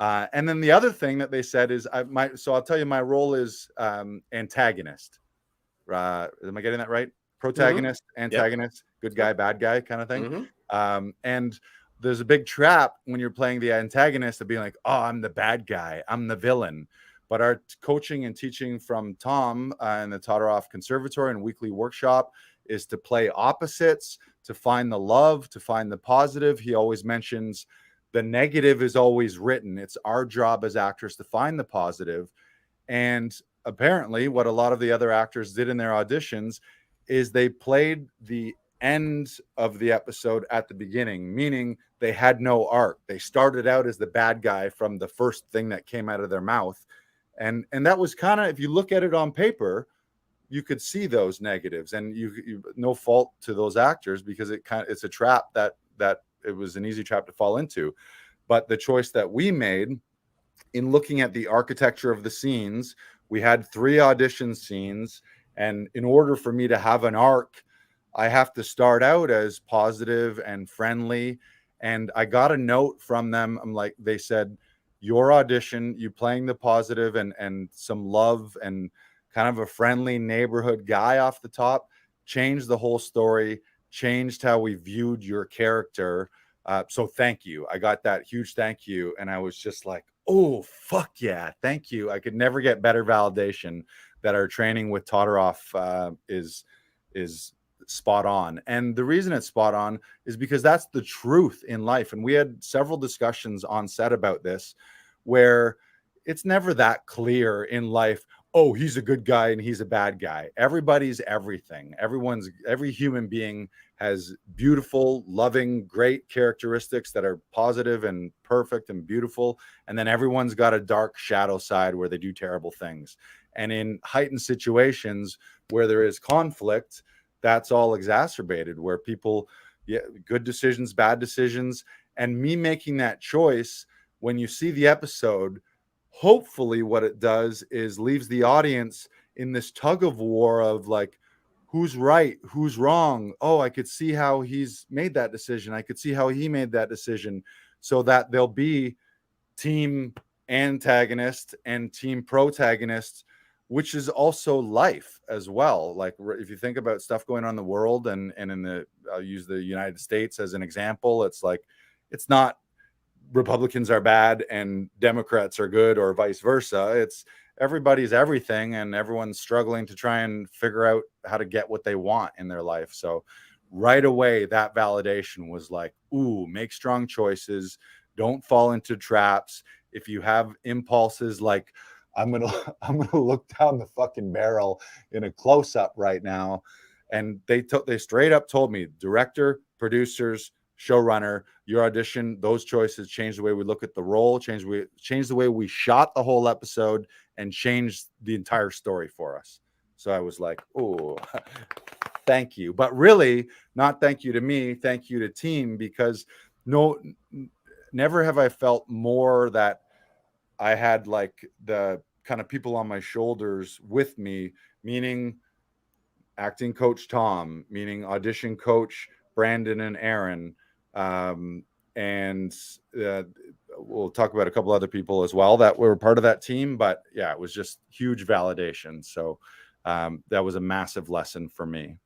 And then the other thing that they said is so I'll tell you, my role is antagonist. Am I getting that right? Protagonist, antagonist, good guy, bad guy kind of thing. And there's a big trap when you're playing the antagonist of being like, oh, I'm the bad guy, I'm the villain. But our coaching and teaching from Tom in the Todoroff Conservatory and weekly workshop is to play opposites, to find the love, to find the positive. He always mentions the negative is always written. It's our job as actors to find the positive. And apparently what a lot of the other actors did in their auditions is they played the end of the episode at the beginning, meaning they had no arc. They started out as the bad guy from the first thing that came out of their mouth. And that was kind of, if you look at it on paper, you could see those negatives, and you no fault to those actors, because it's a trap that it was an easy trap to fall into. But the choice that we made in looking at the architecture of the scenes, we had 3 audition scenes. And in order for me to have an arc, I have to start out as positive and friendly. And I got a note from them. They said, your audition, you playing the positive and some love and kind of a friendly neighborhood guy off the top, changed the whole story, changed how we viewed your character. So thank you. I got that huge thank you. And I was just like, oh, fuck yeah, thank you. I could never get better validation that our training with Todoroff is spot on. And the reason it's spot on is because that's the truth in life. And we had several discussions on set about this, where it's never that clear in life. Oh, he's a good guy and he's a bad guy. Everybody's everything. Every human being has beautiful, loving, great characteristics that are positive and perfect and beautiful. And then everyone's got a dark shadow side where they do terrible things. And in heightened situations where there is conflict, that's all exacerbated, where people, good decisions, bad decisions. And me making that choice, when you see the episode, hopefully what it does is leaves the audience in this tug of war of like, who's right, who's wrong. Oh, I could see how he's made that decision. I could see how he made that decision, so that there'll be team antagonist and team protagonist, which is also life as well. Like, if you think about stuff going on in the world and in I'll use the United States as an example, it's like, it's not Republicans are bad and Democrats are good, or vice versa. It's everybody's everything, and everyone's struggling to try and figure out how to get what they want in their life. So right away, that validation was like, ooh, make strong choices. Don't fall into traps. If you have impulses like, I'm gonna look down the fucking barrel in a close-up right now. And they straight up told me, director, producers, showrunner, your audition, those choices changed the way we look at the role, changed the way we shot the whole episode, and changed the entire story for us. So I was like, oh, thank you. But really, not thank you to me, thank you to team, because never have I felt more that I had like the kind of people on my shoulders with me, meaning acting coach Tom, meaning audition coach Brandon and Aaron. And we'll talk about a couple other people as well that were part of that team. But yeah, it was just huge validation. So that was a massive lesson for me.